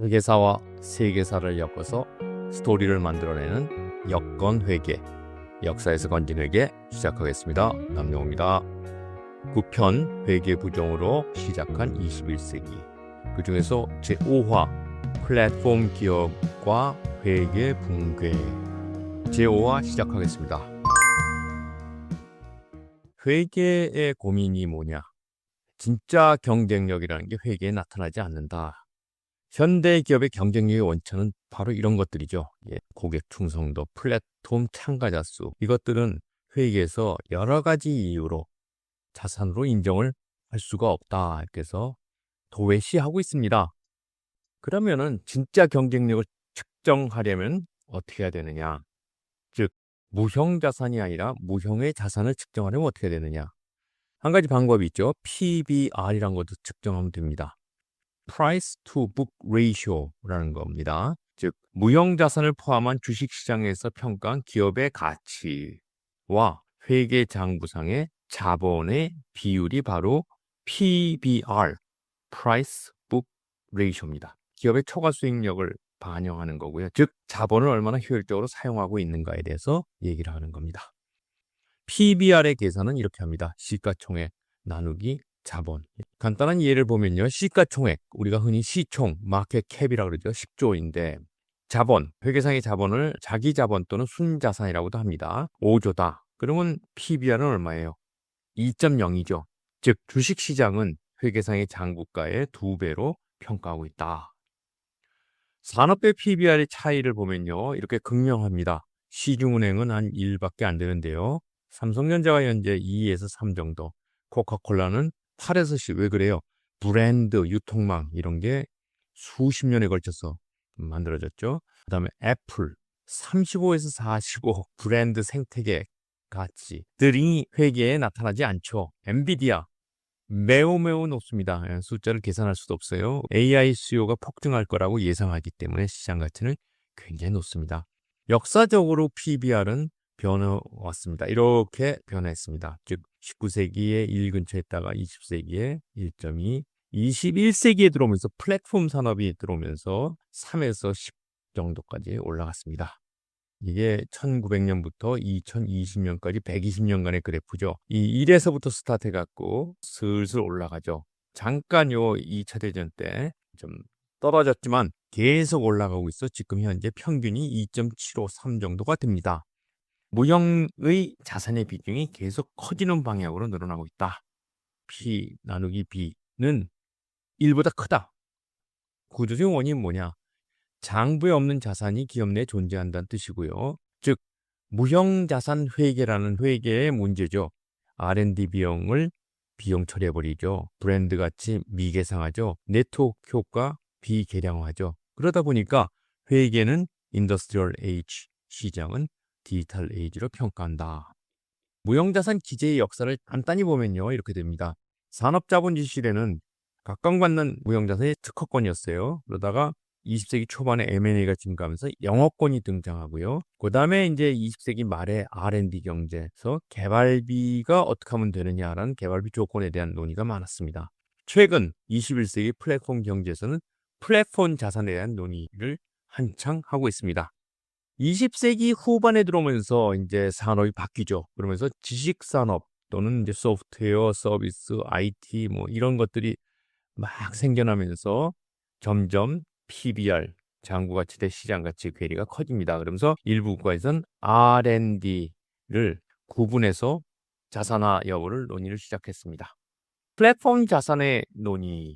회계사와 세계사를 엮어서 스토리를 만들어내는 여건회계, 역사에서 건진 회계 시작하겠습니다. 남영호입니다. 9편 회계부정으로 시작한 21세기, 그 중에서 제5화 플랫폼 기업과 회계 붕괴, 제5화 시작하겠습니다. 회계의 고민이 뭐냐? 진짜 경쟁력이라는 게 회계에 나타나지 않는다. 현대 기업의 경쟁력의 원천은 바로 이런 것들이죠. 고객 충성도, 플랫폼 참가자 수, 이것들은 회계에서 여러 가지 이유로 자산으로 인정을 할 수가 없다. 그래서 도외시하고 있습니다. 그러면은 진짜 경쟁력을 측정하려면 어떻게 해야 되느냐? 즉, 무형 자산이 아니라 무형의 자산을 측정하려면 어떻게 해야 되느냐? 한 가지 방법이 있죠. PBR이라는 것도 측정하면 됩니다. Price to Book Ratio라는 겁니다. 즉, 무형 자산을 포함한 주식시장에서 평가한 기업의 가치와 회계장부상의 자본의 비율이 바로 PBR, Price Book Ratio입니다. 기업의 초과 수익력을 반영하는 거고요. 즉, 자본을 얼마나 효율적으로 사용하고 있는가에 대해서 얘기를 하는 겁니다. PBR의 계산은 이렇게 합니다. 시가총액 나누기 자본. 간단한 예를 보면요. 시가총액, 우리가 흔히 시총, 마켓캡이라고 그러죠. 10조인데 자본, 회계상의 자본을 자기 자본 또는 순자산이라고도 합니다. 5조다. 그러면 PBR은 얼마예요? 2.0이죠. 즉 주식시장은 회계상의 장부가의 2배로 평가하고 있다. 산업별 PBR의 차이를 보면요. 이렇게 극명합니다. 시중은행은 한 1밖에 안 되는데요. 삼성전자가 현재 2에서 3 정도, 코카콜라는 8에서 10. 왜 그래요? 브랜드, 유통망 이런 게 수십 년에 걸쳐서 만들어졌죠. 그 다음에 애플 35에서 45 브랜드 생태계 가치들이 회계에 나타나지 않죠. 엔비디아 매우 높습니다. 숫자를 계산할 수도 없어요. AI 수요가 폭증할 거라고 예상하기 때문에 시장 가치는 굉장히 높습니다. 역사적으로 PBR은 변해왔습니다. 이렇게 변했습니다. 즉 19세기에 1 근처에 있다가 20세기에 1.2, 21세기에 들어오면서 플랫폼 산업이 들어오면서 3에서 10 정도까지 올라갔습니다. 이게 1900년부터 2020년까지 120년간의 그래프죠. 이 1에서부터 스타트해갖고 슬슬 올라가죠. 잠깐 요 2차 대전 때 좀 떨어졌지만 계속 올라가고 있어. 지금 현재 평균이 2.753 정도가 됩니다. 무형의 자산의 비중이 계속 커지는 방향으로 늘어나고 있다. P 나누기 B는 1보다 크다. 구조적 원인은 뭐냐? 장부에 없는 자산이 기업 내에 존재한다는 뜻이고요. 즉, 무형자산 회계라는 회계의 문제죠. R&D 비용을 비용 처리해버리죠. 브랜드 가치 미계상하죠. 네트워크 효과 비계량화하죠. 그러다 보니까 회계는 인더스트리얼 에이지, 시장은 디지털 에이지로 평가한다. 무형자산 기재의 역사를 간단히 보면요. 이렇게 됩니다. 산업자본주의 시대는 각광받는 무형자산의 특허권이었어요. 그러다가 20세기 초반에 M&A가 증가하면서 영어권이 등장하고요. 그 다음에 이제 20세기 말에 R&D 경제에서 개발비가 어떻게 하면 되느냐라는 개발비 조건에 대한 논의가 많았습니다. 최근 21세기 플랫폼 경제에서는 플랫폼 자산에 대한 논의를 한창 하고 있습니다. 20세기 후반에 들어오면서 이제 산업이 바뀌죠. 그러면서 지식산업 또는 이제 소프트웨어, 서비스, IT 뭐 이런 것들이 막 생겨나면서 점점 PBR, 장부가치 대 시장가치 괴리가 커집니다. 그러면서 일부 국가에서는 R&D를 구분해서 자산화 여부를 논의를 시작했습니다. 플랫폼 자산의 논의는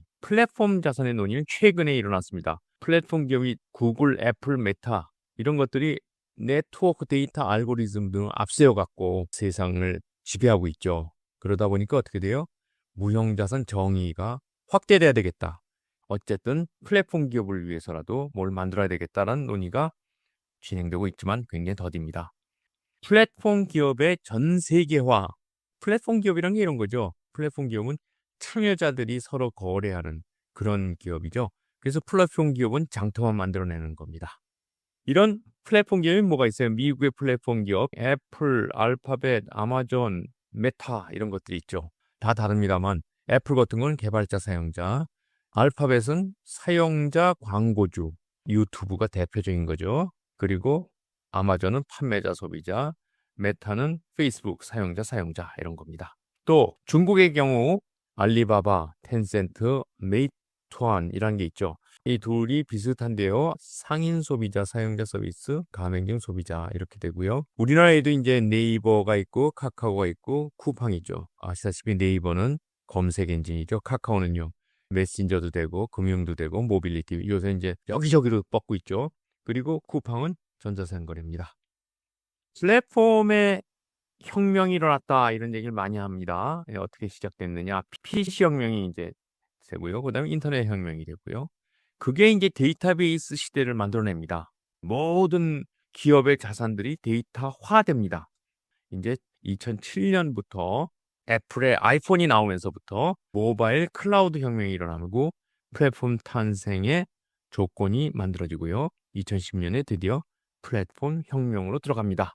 최근에 일어났습니다. 플랫폼 기업이 구글, 애플, 메타 이런 것들이 네트워크 데이터 알고리즘 등을 앞세워갖고 세상을 지배하고 있죠. 그러다 보니까 어떻게 돼요? 무형자산 정의가 확대돼야 되겠다. 어쨌든 플랫폼 기업을 위해서라도 뭘 만들어야 되겠다는 논의가 진행되고 있지만 굉장히 더딥니다. 플랫폼 기업의 전 세계화. 플랫폼 기업이란 게 이런 거죠. 플랫폼 기업은 참여자들이 서로 거래하는 그런 기업이죠. 그래서 플랫폼 기업은 장터만 만들어내는 겁니다. 이런 플랫폼 기업이 뭐가 있어요? 미국의 플랫폼 기업, 애플, 알파벳, 아마존, 메타 이런 것들이 있죠. 다 다릅니다만 애플 같은 건 개발자, 사용자, 알파벳은 사용자 광고주, 유튜브가 대표적인 거죠. 그리고 아마존은 판매자 소비자, 메타는 페이스북 사용자 이런 겁니다. 또 중국의 경우 알리바바, 텐센트, 메이투안이라는 게 있죠. 이 둘이 비슷한데요. 상인 소비자, 사용자 서비스, 가맹점 소비자 이렇게 되고요. 우리나라에도 이제 네이버가 있고 카카오가 있고 쿠팡이죠. 아시다시피 네이버는 검색 엔진이죠. 카카오는요. 메신저도 되고 금융도 되고 모빌리티 요새 이제 여기저기로 뻗고 있죠. 그리고 쿠팡은 전자상거래입니다. 플랫폼의 혁명이 일어났다 이런 얘기를 많이 합니다. 어떻게 시작됐느냐? PC 혁명이 이제 되고요. 그다음에 인터넷 혁명이 되고요. 그게 이제 데이터베이스 시대를 만들어냅니다. 모든 기업의 자산들이 데이터화됩니다. 이제 2007년부터 애플의 아이폰이 나오면서부터 모바일 클라우드 혁명이 일어나고 플랫폼 탄생의 조건이 만들어지고요. 2010년에 드디어 플랫폼 혁명으로 들어갑니다.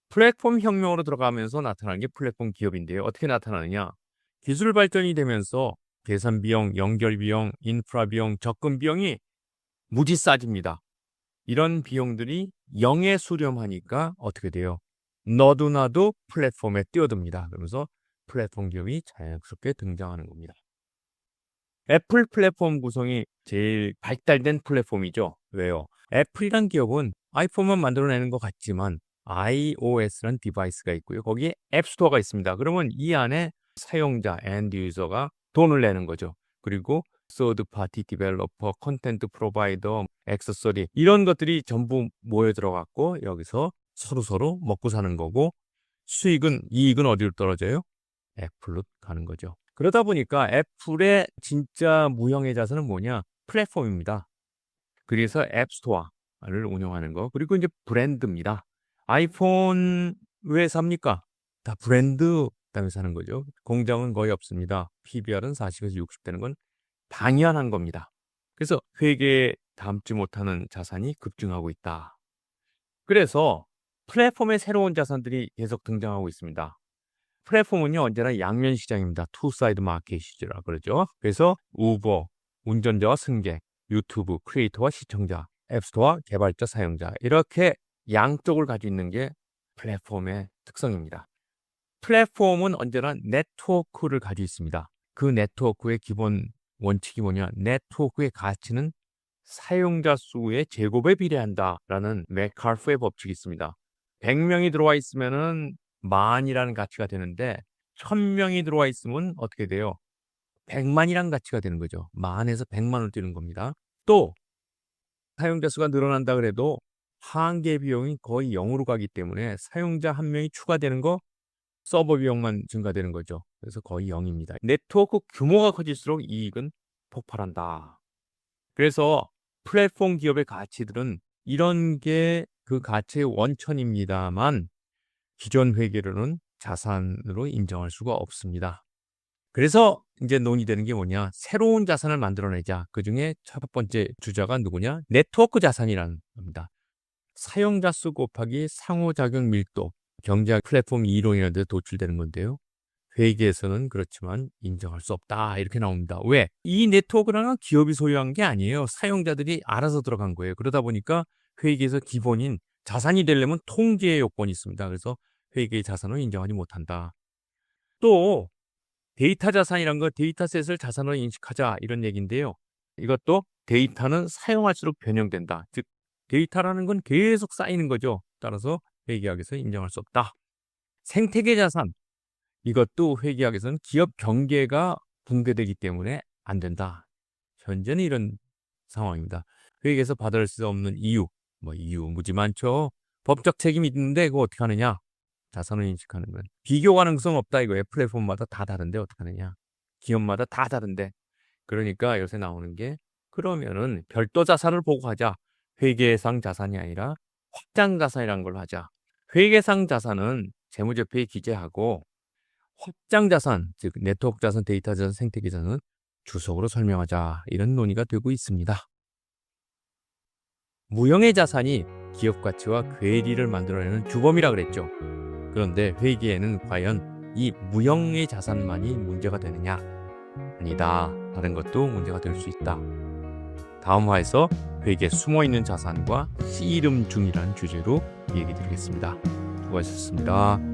플랫폼 혁명으로 들어가면서 나타나는 게 플랫폼 기업인데요. 어떻게 나타나느냐? 기술 발전이 되면서 계산 비용, 연결 비용, 인프라 비용, 접근 비용이 무지 싸집니다. 이런 비용들이 0에 수렴하니까 어떻게 돼요? 너도 나도 플랫폼에 뛰어듭니다. 그러면서 플랫폼 기업이 자연스럽게 등장하는 겁니다. 애플 플랫폼 구성이 제일 발달된 플랫폼이죠. 왜요? 애플이란 기업은 아이폰만 만들어내는 것 같지만 iOS라는 디바이스가 있고요. 거기에 앱스토어가 있습니다. 그러면 이 안에 사용자, 엔드 유저가 돈을 내는 거죠. 그리고 서드 파티 디벨로퍼, 콘텐트 프로바이더, 액세서리 이런 것들이 전부 모여 들어갔고 여기서 서로 먹고 사는 거고 이익은 어디로 떨어져요? 애플로 가는 거죠. 그러다 보니까 애플의 진짜 무형의 자산은 뭐냐? 플랫폼입니다. 그래서 앱스토어를 운영하는 거. 그리고 이제 브랜드입니다. 아이폰 왜 삽니까? 다 브랜드 때문에 사는 거죠. 공장은 거의 없습니다. PBR은 40에서 60 되는 건 당연한 겁니다. 그래서 회계에 담지 못하는 자산이 급증하고 있다. 그래서 플랫폼의 새로운 자산들이 계속 등장하고 있습니다. 플랫폼은요 언제나 양면 시장입니다. 투 사이드 마켓이라 그러죠. 그래서 우버, 운전자와 승객, 유튜브, 크리에이터와 시청자, 앱스토어와 개발자, 사용자 이렇게 양쪽을 가지고 있는 게 플랫폼의 특성입니다. 플랫폼은 언제나 네트워크를 가지고 있습니다. 그 네트워크의 기본 원칙이 뭐냐? 네트워크의 가치는 사용자 수의 제곱에 비례한다라는 맥카프의 법칙이 있습니다. 100명이 들어와 있으면은 만이라는 가치가 되는데 1000명이 들어와 있으면 어떻게 돼요? 100만이라는 가치가 되는 거죠. 만에서 100만을 뛰는 겁니다. 또 사용자 수가 늘어난다 그래도 한계 비용이 거의 0으로 가기 때문에 사용자 한 명이 추가되는 거 서버 비용만 증가되는 거죠. 그래서 거의 0입니다. 네트워크 규모가 커질수록 이익은 폭발한다. 그래서 플랫폼 기업의 가치들은 이런 게 그 가치의 원천입니다만 기존 회계로는 자산으로 인정할 수가 없습니다. 그래서 이제 논의되는 게 뭐냐? 새로운 자산을 만들어내자. 그중에 첫 번째 주자가 누구냐? 네트워크 자산이라는 겁니다. 사용자 수 곱하기 상호작용 밀도, 경제학 플랫폼 이론이라는 데 도출되는 건데요. 회계에서는 그렇지만 인정할 수 없다. 이렇게 나옵니다. 왜? 이 네트워크라는 기업이 소유한 게 아니에요. 사용자들이 알아서 들어간 거예요. 그러다 보니까 회계에서 기본인 자산이 되려면 통제의 요건이 있습니다. 그래서 회계의 자산으로 인정하지 못한다. 또 데이터 자산이란 거 데이터셋을 자산으로 인식하자 이런 얘기인데요. 이것도 데이터는 사용할수록 변형된다. 즉 데이터라는 건 계속 쌓이는 거죠. 따라서 회계학에서 인정할 수 없다. 생태계 자산 이것도 회계학에서는 기업 경계가 붕괴되기 때문에 안 된다. 현재는 이런 상황입니다. 회계에서 받을 수 없는 이유 무지 많죠. 법적 책임이 있는데 그거 어떻게 하느냐? 자산을 인식하는 건 비교 가능성 없다 이거예요. 플랫폼마다 다 다른데 어떻게 하느냐? 기업마다 다 다른데. 그러니까 요새 나오는 게 그러면은 별도 자산을 보고 하자. 회계상 자산이 아니라 확장 자산이라는 걸 하자. 회계상 자산은 재무제표에 기재하고 확장 자산, 즉 네트워크 자산, 데이터 자산, 생태계 자산은 주석으로 설명하자. 이런 논의가 되고 있습니다. 무형의 자산이 기업 가치와 괴리를 만들어내는 주범이라 그랬죠. 그런데 회계에는 과연 이 무형의 자산만이 문제가 되느냐? 아니다. 다른 것도 문제가 될 수 있다. 다음 화에서 회계에 숨어있는 자산과 씨름 중이라는 주제로 얘기 드리겠습니다. 수고하셨습니다.